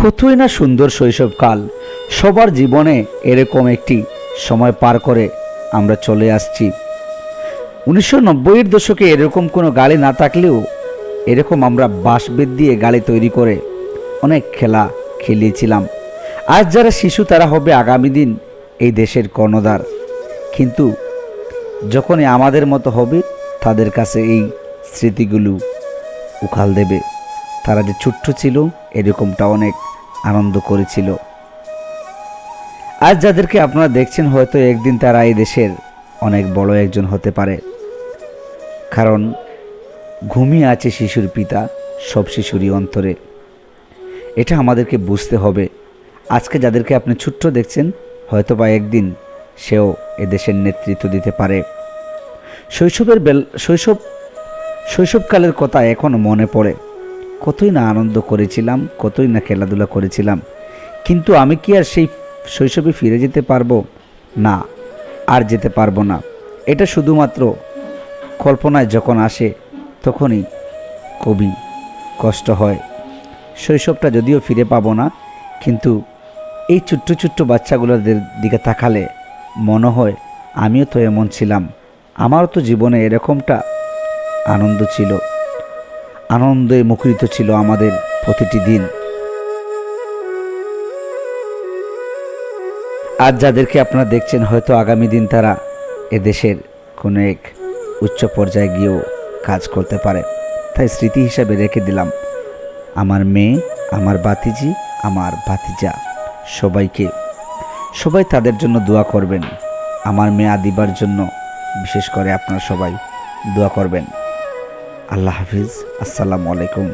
কতই না সুন্দর শৈশবকাল। সবার জীবনে এরকম একটি সময় পার করে আমরা চলে আসছি। 1990-এর দশকে এরকম কোনো গাড়ি না থাকলেও এরকম আমরা বাঁশ-বেত দিয়ে গাড়ি তৈরি করে অনেক খেলা খেলিয়েছিলাম। আজ যারা শিশু তারা হবে আগামী দিন এই দেশের কর্ণধার। কিন্তু যখনই আমাদের মতো হবে তাদের কাছে এই স্মৃতিগুলো উকাল দেবে। তারা যে ছোট্ট ছিল এরকমটা অনেক আনন্দ করেছিল। আজ যাদেরকে আপনারা দেখছেন হয়তো একদিন তারা এই দেশের অনেক বড় একজন হতে পারে। কারণ ঘুমিয়ে আছে শিশুর পিতা সব শিশুরই অন্তরে। এটা আমাদেরকে বুঝতে হবে। আজকে যাদেরকে আপনি ছোট্ট দেখছেন হয়তো বা একদিন সেও এদেশের নেতৃত্ব দিতে পারে। শৈশবকালের কথা এখনও মনে পড়ে। কতই না আনন্দ করেছিলাম, কতই না খেলাধুলা করেছিলাম। কিন্তু আমি কি আর সেই শৈশবে ফিরে যেতে পারবো? না, আর যেতে পারবো না। এটা শুধুমাত্র কল্পনায় যখন আসে তখনই খুবই কষ্ট হয়। শৈশবটা যদিও ফিরে পাবো না, কিন্তু এই ছোট্ট ছোট্ট বাচ্চাগুলোদের দিকে তাকালে মনে হয় আমিও তো এমন ছিলাম। আমারও তো জীবনে এরকমটা আনন্দ ছিল, আনন্দে মুখরিত ছিল আমাদের প্রতিটি দিন। আজ যাদেরকে আপনারা দেখছেন হয়তো আগামী দিন তারা এদেশের কোনো এক উচ্চ পর্যায়ে গিয়েও কাজ করতে পারে। তাই স্মৃতি হিসাবে রেখে দিলাম আমার মেয়ে, আমার ভাতিজি, আমার ভাতিজা সবাই তাদের জন্য দোয়া করবেন। আমার মেয়ে আদিবার জন্য বিশেষ করে আপনারা সবাই দোয়া করবেন। আল্লাহ হাফিজ। আসসালামু আলাইকুম।